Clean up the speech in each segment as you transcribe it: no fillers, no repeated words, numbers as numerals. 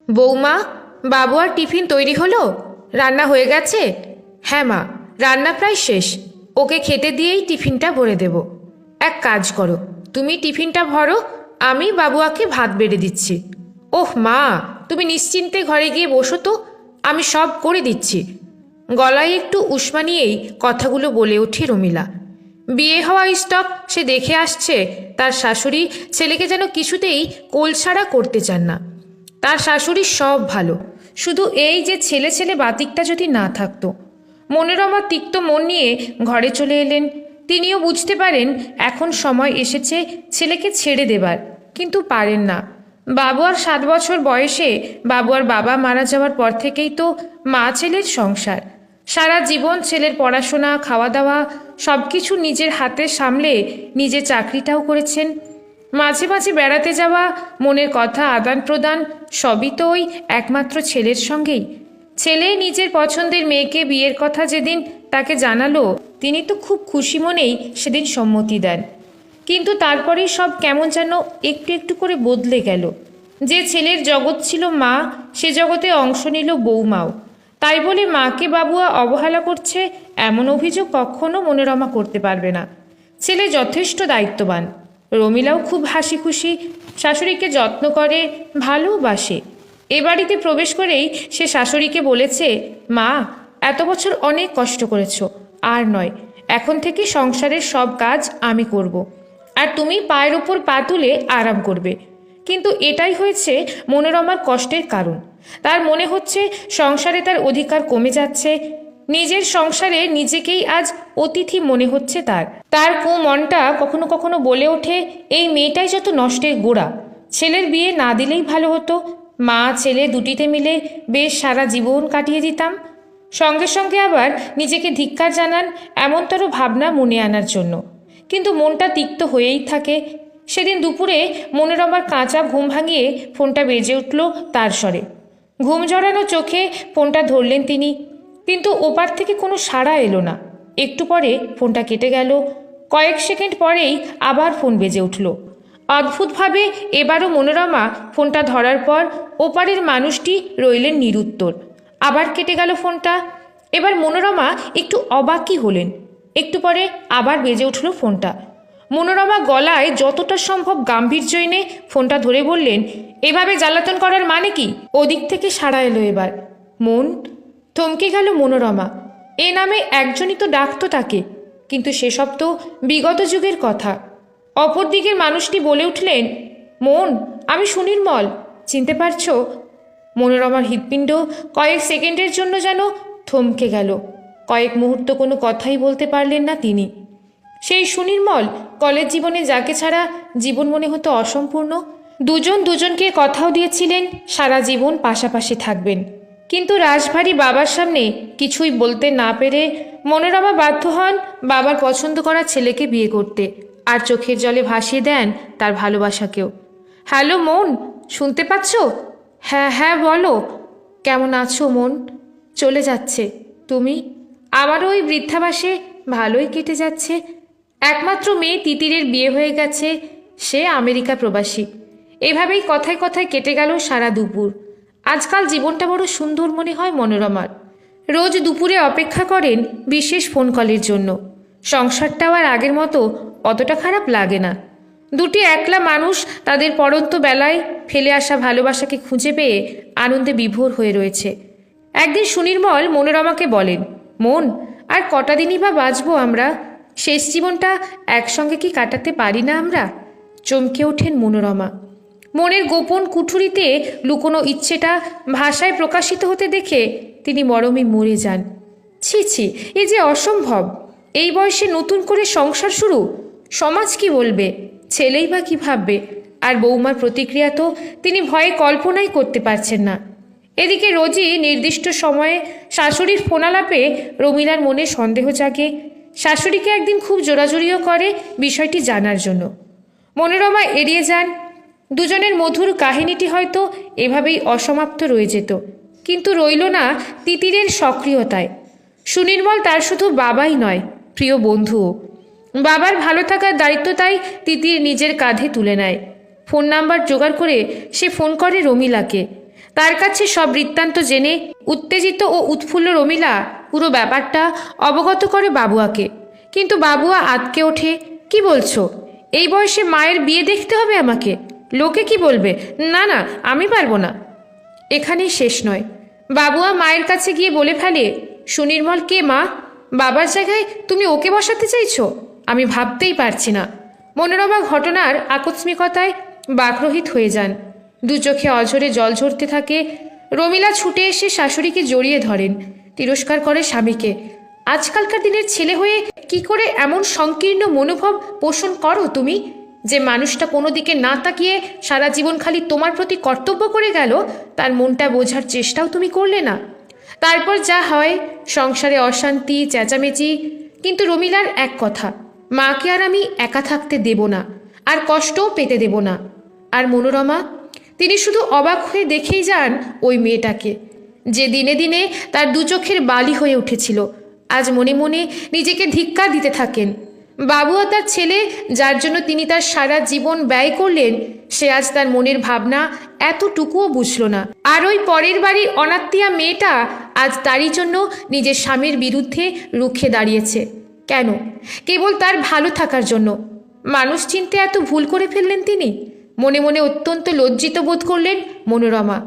বৌমা, বাবু আর টিফিন তৈরি হলো? রান্না হয়ে গেছে? হ্যাঁ মা, রান্না প্রায় শেষ। ওকে খেতে দিয়েই টিফিনটা ভরে দেব। এক কাজ করো, তুমি টিফিনটা ভরো, আমি বাবুয়াকে ভাত বেড়ে দিচ্ছি। ওহ মা, তুমি নিশ্চিন্তে ঘরে গিয়ে বসো তো, আমি সব করে দিচ্ছি। গলায় একটু উষ্মা নিয়েই কথাগুলো বলে ওঠে রমিলা। বিয়ে হওয়া স্টক সে দেখে আসছে, তার শাশুড়ি ছেলেকে যেন কিছুতেই কোলছাড়া করতে চান না। তার শাশুড়ির সব ভালো, শুধু এই যে ছেলে ছেলে বাতিকটা যদি না থাকতো। মনোরমা তিক্ত মন নিয়ে ঘরে চলে এলেন। তিনিও বুঝতে পারেন এখন সময় এসেছে ছেলেকে ছেড়ে দেবার, কিন্তু পারেন না। বাবু আর 7 বছর বয়সে বাবু আর বাবা মারা যাওয়ার পর থেকেই তো মা ছেলের সংসার। সারা জীবন ছেলের পড়াশোনা, খাওয়া দাওয়া সব কিছু নিজের হাতে সামলে নিজে চাকরিটাও করেছেন। মাঝে মাঝে বেড়াতে যাওয়া, মনের কথা আদান প্রদান সবই তো ওই একমাত্র ছেলের সঙ্গেই। ছেলে নিজের পছন্দের মেয়েকে বিয়ের কথা যেদিন তাকে জানালো, তিনি তো খুব খুশি মনেই সেদিন সম্মতি দেন। কিন্তু তারপরেই সব কেমন যেন একটু একটু করে বদলে গেল। যে ছেলের জগৎ ছিল মা, সে জগতে অংশ নিল বৌমাও। তাই বলে মাকে বাবুয়া অবহেলা করছে এমন অভিযোগ কখনো মনোরমা করতে পারবে না। ছেলে যথেষ্ট দায়িত্ববান। রমিলাও খুব হাসি খুশি, শাশুড়িকে যত্ন করে, ভালোবাসে। এ বাড়িতে প্রবেশ করেই সে শাশুড়িকে বলেছে, মা, এত বছর অনেক কষ্ট করেছ, আর নয়, এখন থেকে সংসারের সব কাজ আমি করব, আর তুমি পায়ের ওপর পা তুলে আরাম করবে। কিন্তু এটাই হয়েছে মনোরমার কষ্টের কারণ। তার মনে হচ্ছে সংসারে তার অধিকার কমে যাচ্ছে। নিজের সংসারে নিজেকেই আজ অতিথি মনে হচ্ছে তার। তার মনটা কখনো কখনো বলে ওঠে, এই মেয়েটাই যত নষ্টের গোড়া। ছেলের বিয়ে না দিলেই ভালো হতো, মা ছেলে দুটিতে মিলে বেশ সারা জীবন কাটিয়ে দিতাম। সঙ্গে সঙ্গে আবার নিজেকে ধিক্কার জানান এমনতর ভাবনা মনে আনার জন্য, কিন্তু মনটা তিক্ত হয়েই থাকে। সেদিন দুপুরে মনোরমার কাঁচা ঘুম ভাঙিয়ে ফোনটা বেজে উঠল তার স্বরে। ঘুম জড়ানো চোখে ফোনটা ধরলেন তিনি, কিন্তু ওপার থেকে কোনো সাড়া এলো না। একটু পরে ফোনটা কেটে গেল। কয়েক সেকেন্ড পরেই আবার ফোন বেজে উঠল। অদ্ভুতভাবে এবারও মনোরমা ফোনটা ধরার পর ওপারের মানুষটি রইলেন নিরুত্তর। আবার কেটে গেল ফোনটা। এবার মনোরমা একটু অবাকই হলেন। একটু পরে আবার বেজে উঠল ফোনটা। মনোরমা গলায় যতটা সম্ভব গাম্ভীর্য এনে ফোনটা ধরে বললেন, এভাবে জ্বালাতন করার মানে কি? ওদিক থেকে সাড়া এলো এবার। মন। থমকে গেল মনোরমা। এ নামে একজনই তো ডাকতো তাকে, কিন্তু সেসব তো বিগত যুগের কথা। অপর দিকের মানুষটি বলে উঠলেন, মন, আমি সুনির্মল, চিনতে পারছো? মনোরমার হৃৎপিণ্ড কয়েক সেকেন্ডের জন্য যেন থমকে গেল। কয়েক মুহূর্ত কোনো কথাই বলতে পারলেন না তিনি। সেই সুনির্মল, কলেজ জীবনে যাকে ছাড়া জীবন মনে হতো অসম্পূর্ণ। দুজন দুজনকে কথাও দিয়েছিলেন সারা জীবন পাশাপাশি থাকবেন, কিন্তু রাশভারী বাবার সামনে কিছুই বলতে না পেরে মনোরমা বাধ্য হন বাবার পছন্দ করা ছেলেকে বিয়ে করতে, আর চোখের জলে ভাসিয়ে দেন তার ভালোবাসাকেও। হ্যালো মন, শুনতে পাচ্ছ? হ্যাঁ হ্যাঁ বলো। কেমন আছো মন? চলে যাচ্ছে। তুমি? আমারও ওই বৃদ্ধাবাসে ভালোই কেটে যাচ্ছে। একমাত্র মেয়ে তিতিরের বিয়ে হয়ে গেছে, সে আমেরিকা প্রবাসী। এভাবেই কথায় কথায় কেটে গেল সারা দুপুর। আজকাল জীবনটা বড় সুন্দর মনে হয় মনোরমার। রোজ দুপুরে অপেক্ষা করেন বিশেষ ফোন কলের জন্য। সংসারটাও আর আগের মতো অতটা খারাপ লাগে না। দুটি একলা মানুষ তাদের পড়ন্ত বেলায় ফেলে আসা ভালোবাসাকে খুঁজে পেয়ে আনন্দে বিভোর হয়ে রয়েছে। একদিন সুনির্মল মনোরমাকে বলেন, মন, আর কটা দিনই বা বাঁচবো আমরা? শেষ জীবনটা একসঙ্গে কি কাটাতে পারি না আমরা? চমকে ওঠেন মনোরমা। মনের গোপন কুঠুরিতে লুকোনো ইচ্ছেটা ভাষায় প্রকাশিত হতে দেখে তিনি মরমে মরে যান। ছি ছি, এ যে অসম্ভব। এই বয়সে নতুন করে সংসার শুরু। সমাজ কি বলবে? ছেলেই বা কি ভাববে? আর বৌমার প্রতিক্রিয়া তো তিনি ভয়ে কল্পনাই করতে পারছেন না। এদিকে রোজই নির্দিষ্ট সময়ে শাশুড়ির ফোনালাপে রমিলার মনে সন্দেহ জাগে। শাশুড়িকে একদিন খুব জোরাজুরিও করে বিষয়টি জানার জন্য। মনোরমা এড়িয়ে যান। দুজনের মধুর কাহিনীটি হয়তো এভাবেই অসমাপ্ত রয়ে যেত, কিন্তু রইল না তিতিরের সক্রিয়তায়। সুনির্মল তার শুধু বাবাই নয়, প্রিয় বন্ধুও। বাবার ভালো থাকার দায়িত্ব তাই তিতির নিজের কাঁধে তুলে নেয়। ফোন নাম্বার জোগাড় করে সে ফোন করে রমিলাকে। তার কাছে সব বৃত্তান্ত জেনে উত্তেজিত ও উৎফুল্ল রমিলা পুরো ব্যাপারটা অবগত করে বাবুয়াকে। কিন্তু বাবুয়া আঁতকে ওঠে, কি বলছো? এই বয়সে মায়ের বিয়ে দেখতে হবে আমাকে? লোকে কি বলবে? না না, আমি পারবো না। এখানেই শেষ নয়, বাবুয়া মায়ের কাছে গিয়ে বলে ফেলে, সুনির্মল কে মা? বাবার জায়গায় তুমি ওকে বসাতে চাইছো? আমি ভাবতেই পারছি না। মনোরমা ঘটনার আকস্মিকতায় বাকরহিত হয়ে যান। দু চোখে অঝরে জল ঝরতে থাকে। রমিলা ছুটে এসে শাশুড়িকে জড়িয়ে ধরেন, তিরস্কার করে স্বামীকে। আজকালকার দিনের ছেলে হয়ে কি করে এমন সংকীর্ণ মনোভাব পোষণ করো তুমি, যে মানুষটা কোনো দিকে না তাকিয়ে সারা জীবন খালি তোমার প্রতি কর্তব্য করে গেল, তার মনটা বোঝার চেষ্টাও তুমি করলে না। তারপর যা হয়, সংসারে অশান্তি, চেঁচামেচি। কিন্তু রমিলার এক কথা, মাকে আর আমি একা থাকতে দেব না, আর কষ্টও পেতে দেব না। আর মনোরমা, তিনি শুধু অবাক হয়ে দেখেই যান ওই মেয়েটাকে, যে দিনে দিনে তার দু চোখের বালি হয়ে উঠেছিল। আজ মনে মনে নিজেকে ধিক্কার দিতে থাকেন। বাবুয়া তার ছেলে, যার জন্য তিনি তার সারা জীবন ব্যয় করলেন, সে আজ তার মনের ভাবনা এতটুকুও বুঝল না। আর ওই পরের বাড়ির অনাত্মীয়া মেয়েটা আজ তারই জন্য নিজের স্বামীর বিরুদ্ধে রুখে দাঁড়িয়েছে। কেন? কেবল তার ভালো থাকার জন্য। মানুষ চিনতে এত ভুল করে ফেললেন তিনি। মনে মনে অত্যন্ত লজ্জিত বোধ করলেন মনোরমা।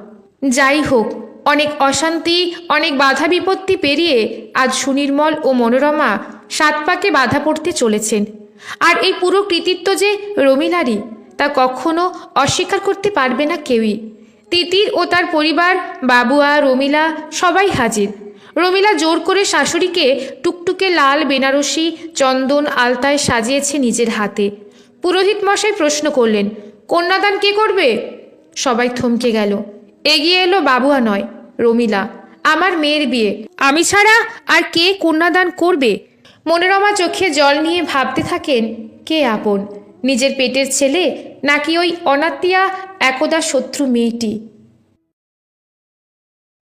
যাই হোক, অনেক অশান্তি, অনেক বাধা বিপত্তি পেরিয়ে আজ সুনির্মল ও মনোরমা 7 পাকে বাধা পড়তে চলেছেন। আর এই পুরো কৃতিত্ব যে রমিলারই, তা কখনো অস্বীকার করতে পারবে না কেউই। তিতির ও তার পরিবার, বাবুয়া, রমিলা সবাই হাজির। রমিলা জোর করে শাশুড়িকে টুকটুকে লাল বেনারসি চন্দন আলতায় সাজিয়েছে নিজের হাতে। পুরোহিত মশাই প্রশ্ন করলেন, কন্যাদান কে করবে? সবাই থমকে গেল। এগিয়ে এলো বাবুয়া নয়, রমিলা। আমার মেয়ের বিয়ে, আমি ছাড়া আর কে কন্যাদান করবে? মনোরমা চোখে জল নিয়ে ভাবতে থাকেন, কে আপন, নিজের পেটের ছেলে নাকি ওই অনাত্মীয়া একদা শত্রু মেয়েটি?